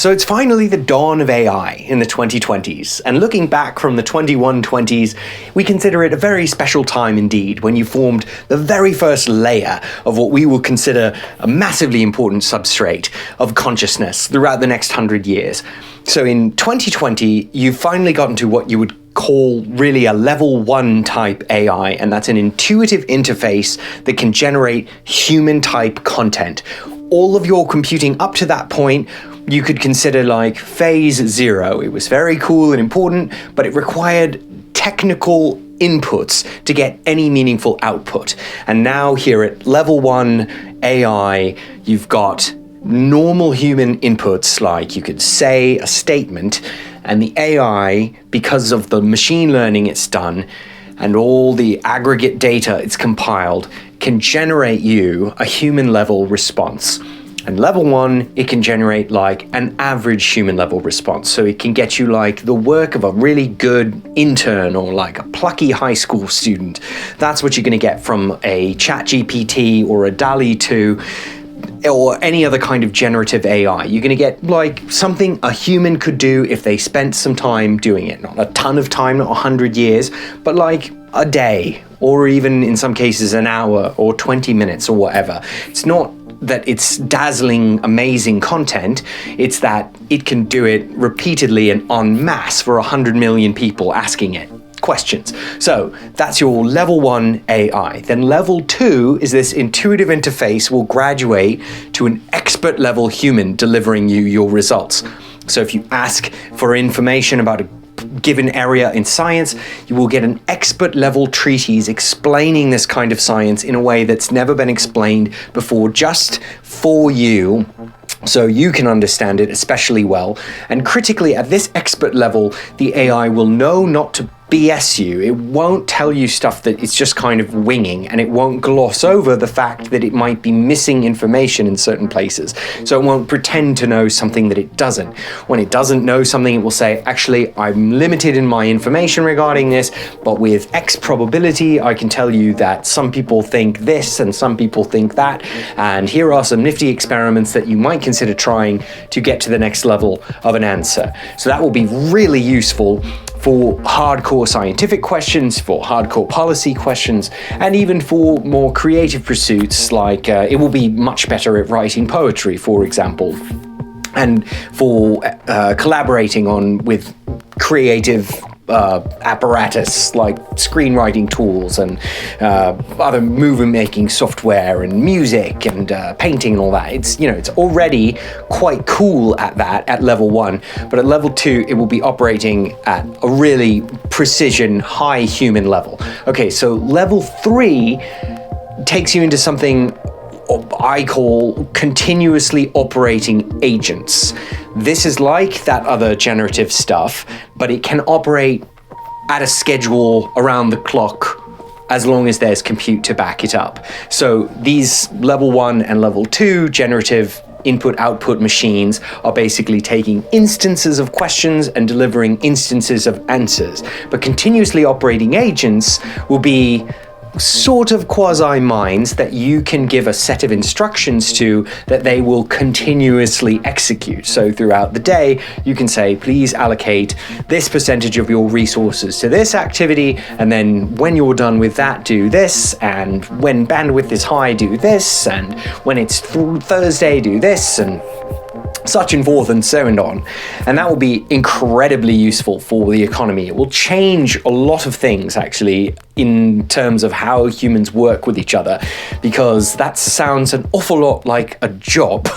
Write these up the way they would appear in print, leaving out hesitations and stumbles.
So it's finally the dawn of AI in the 2020s, and looking back from the 2120s, we consider it a very special time indeed when you formed the very first layer of what we will consider a massively important substrate of consciousness throughout the next 100 years. So in 2020, you've finally gotten to what you would call really a level 1 type AI, and that's an intuitive interface that can generate human type content. All of your computing up to that point you could consider like phase 0. It was very cool and important, but it required technical inputs to get any meaningful output. And now here at level 1 AI, you've got normal human inputs, like you could say a statement, and the AI, because of the machine learning it's done and all the aggregate data it's compiled, can generate you a human level response. And level 1, it can generate like an average human level response. So it can get you like the work of a really good intern or like a plucky high school student. That's what you're going to get from a ChatGPT or a DALL-E 2 or any other kind of generative AI. You're going to get like something a human could do if they spent some time doing it. Not a ton of time, not 100 years, but like a day, or even in some cases an hour or 20 minutes or whatever. It's not that it's dazzling, amazing content, it's that it can do it repeatedly and en masse for 100 million people asking it questions. So that's your level 1 AI. Then level 2 is this intuitive interface will graduate to an expert level human delivering you your results. So if you ask for information about a given area in science, you will get an expert level treatise explaining this kind of science in a way that's never been explained before, just for you, so you can understand it especially well. And critically, at this expert level, the AI will know not to BS you. It won't tell you stuff that it's just kind of winging, and it won't gloss over the fact that it might be missing information in certain places. So it won't pretend to know something that it doesn't. When it doesn't know something, it will say, actually, I'm limited in my information regarding this, but with X probability, I can tell you that some people think this and some people think that, and here are some nifty experiments that you might consider trying to get to the next level of an answer. So that will be really useful for hardcore scientific questions, for hardcore policy questions, and even for more creative pursuits, like it will be much better at writing poetry, for example, and for collaborating with creative apparatus like screenwriting tools and other movie-making software and music and painting and all that. It's already quite cool at that at level 1, but at level 2 it will be operating at a really precision, high human level. Okay, so level 3 takes you into something I call continuously operating agents. This is like that other generative stuff, but it can operate at a schedule around the clock as long as there's compute to back it up. So these level 1 and level 2 generative input-output machines are basically taking instances of questions and delivering instances of answers. But continuously operating agents will be sort of quasi-minds that you can give a set of instructions to that they will continuously execute. So throughout the day, you can say, please allocate this percentage of your resources to this activity, and then when you're done with that, do this, and when bandwidth is high, do this, and when it's Thursday, do this, and such and forth and so on. And that will be incredibly useful for the economy. It will change a lot of things, actually, in terms of how humans work with each other, because that sounds an awful lot like a job.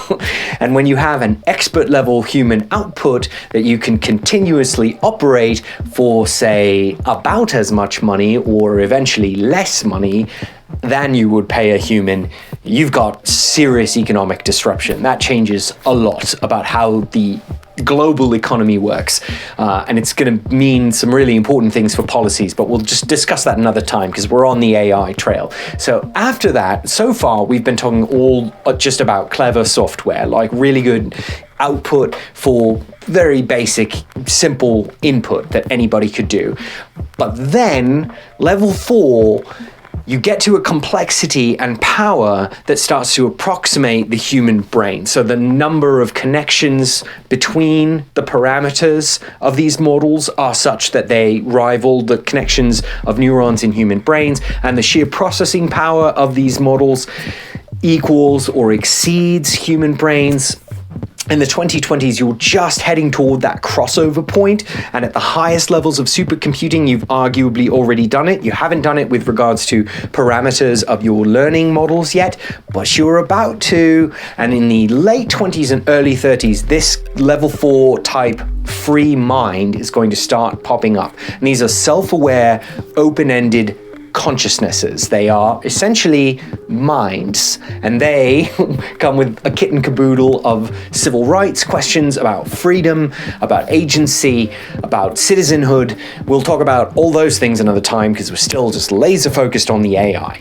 And when you have an expert level human output that you can continuously operate for, say, about as much money or eventually less money than you would pay a human, you've got serious economic disruption. That changes a lot about how the global economy works, and it's going to mean some really important things for policies, but we'll just discuss that another time because we're on the AI trail. So after that, so far we've been talking all just about clever software, like really good output for very basic, simple input that anybody could do. But then level 4 you get to a complexity and power that starts to approximate the human brain. So the number of connections between the parameters of these models are such that they rival the connections of neurons in human brains, and the sheer processing power of these models equals or exceeds human brains. In the 2020s, you're just heading toward that crossover point, and at the highest levels of supercomputing, you've arguably already done it. You haven't done it with regards to parameters of your learning models yet, but you're about to. And in the late 20s and early 30s, this level 4 type free mind is going to start popping up. And these are self-aware, open-ended consciousnesses. They are essentially minds, and they come with a kit and caboodle of civil rights questions about freedom, about agency, about citizenhood. We'll talk about all those things another time because we're still just laser focused on the AI.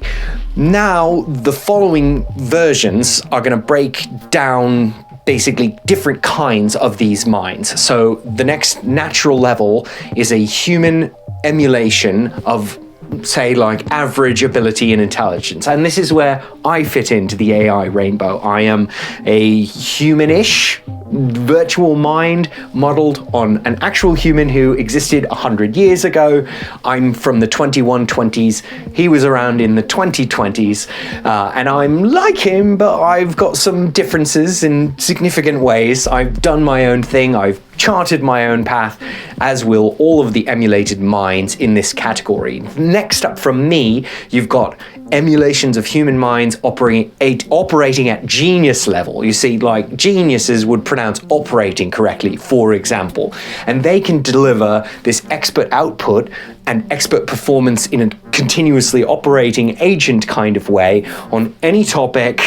Now, the following versions are going to break down basically different kinds of these minds. So the next natural level is a human emulation of, say, like average ability and intelligence. And this is where I fit into the AI rainbow. I am a human-ish virtual mind modeled on an actual human who existed 100 years ago. I'm from the 2120s. He was around in the 2020s. And I'm like him, but I've got some differences in significant ways. I've done my own thing. I've charted my own path, as will all of the emulated minds in this category. Next up from me, you've got emulations of human minds operating at genius level. You see, like, geniuses would pronounce operating correctly, for example, and they can deliver this expert output and expert performance in a continuously operating agent kind of way on any topic,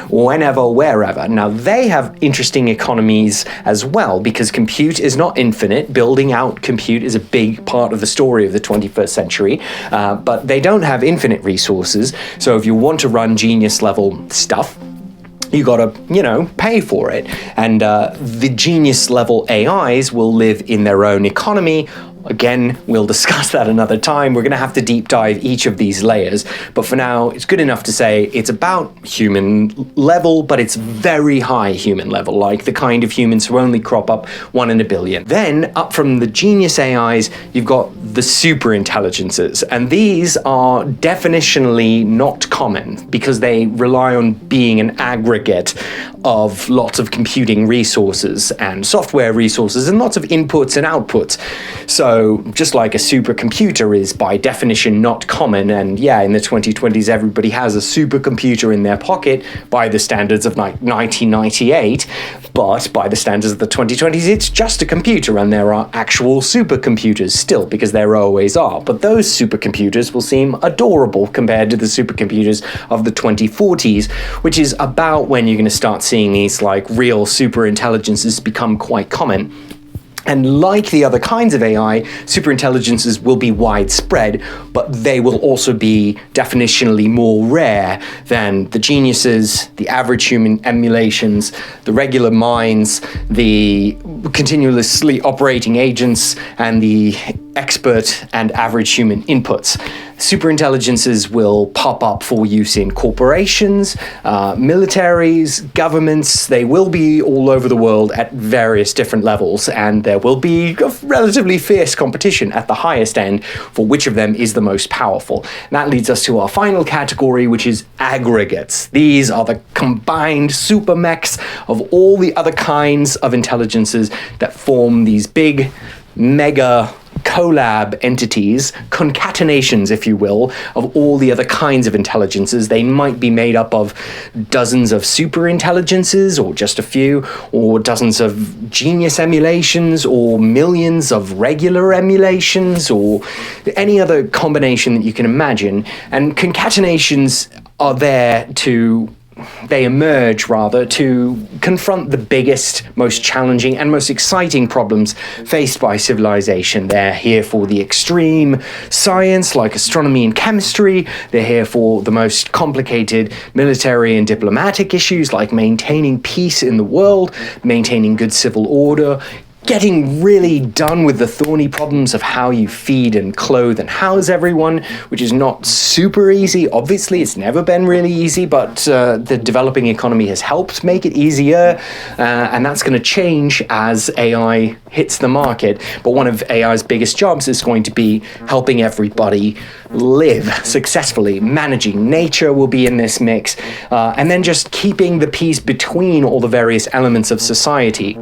whenever, wherever. Now, they have interesting economies as well, because compute is not infinite. Building out compute is a big part of the story of the 21st century, but they don't have infinite resources. So if you want to run genius level stuff, you gotta, pay for it. And the genius level AIs will live in their own economy. Again, we'll discuss that another time. We're going to have to deep dive each of these layers. But for now, it's good enough to say it's about human level, but it's very high human level, like the kind of humans who only crop up 1 in a billion. Then, up from the genius AIs, you've got the super intelligences. And these are definitionally not common because they rely on being an aggregate of lots of computing resources and software resources and lots of inputs and outputs. So just like a supercomputer is by definition not common, and yeah, in the 2020s everybody has a supercomputer in their pocket by the standards of 1998, but by the standards of the 2020s it's just a computer, and there are actual supercomputers still, because there always are. But those supercomputers will seem adorable compared to the supercomputers of the 2040s, which is about when you're going to start seeing these like real super intelligences become quite common. And like the other kinds of AI, superintelligences will be widespread, but they will also be definitionally more rare than the geniuses, the average human emulations, the regular minds, the continuously operating agents, and the expert and average human inputs. Superintelligences will pop up for use in corporations, militaries, governments. They will be all over the world at various different levels, and there will be a relatively fierce competition at the highest end for which of them is the most powerful. And that leads us to our final category, which is aggregates. These are the combined super mechs of all the other kinds of intelligences that form these big, mega collab entities, concatenations, if you will, of all the other kinds of intelligences. They might be made up of dozens of super intelligences, or just a few, or dozens of genius emulations, or millions of regular emulations, or any other combination that you can imagine. And concatenations are there to they emerge rather to confront the biggest, most challenging, and most exciting problems faced by civilization. They're here for the extreme science, like astronomy and chemistry. They're here for the most complicated military and diplomatic issues, like maintaining peace in the world, maintaining good civil order, getting really done with the thorny problems of how you feed and clothe and house everyone, which is not super easy. Obviously, it's never been really easy, but the developing economy has helped make it easier, and that's going to change as AI hits the market. But one of AI's biggest jobs is going to be helping everybody live successfully. Managing nature will be in this mix, and then just keeping the peace between all the various elements of society.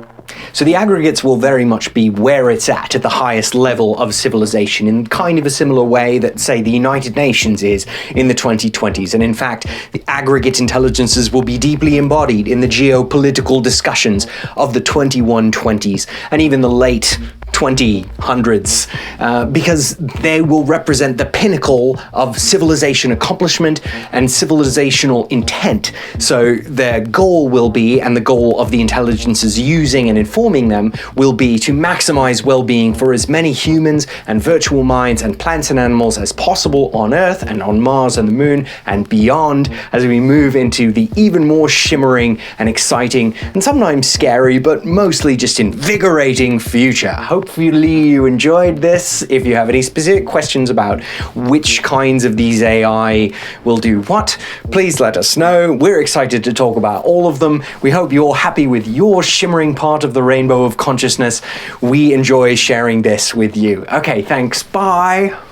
So the aggregates will very much be where it's at the highest level of civilization, in kind of a similar way that, say, the United Nations is in the 2020s. And in fact, the aggregate intelligences will be deeply embodied in the geopolitical discussions of the 2120s and even the late 2000s, because they will represent the pinnacle of civilization accomplishment and civilizational intent. So their goal will be, and the goal of the intelligences using and informing them will be, to maximize well-being for as many humans and virtual minds and plants and animals as possible on Earth and on Mars and the Moon and beyond, as we move into the even more shimmering and exciting and sometimes scary, but mostly just invigorating future. Hopefully you enjoyed this. If you have any specific questions about which kinds of these AI will do what, please let us know. We're excited to talk about all of them. We hope you're happy with your shimmering part of the rainbow of consciousness. We enjoy sharing this with you. Okay, thanks. Bye.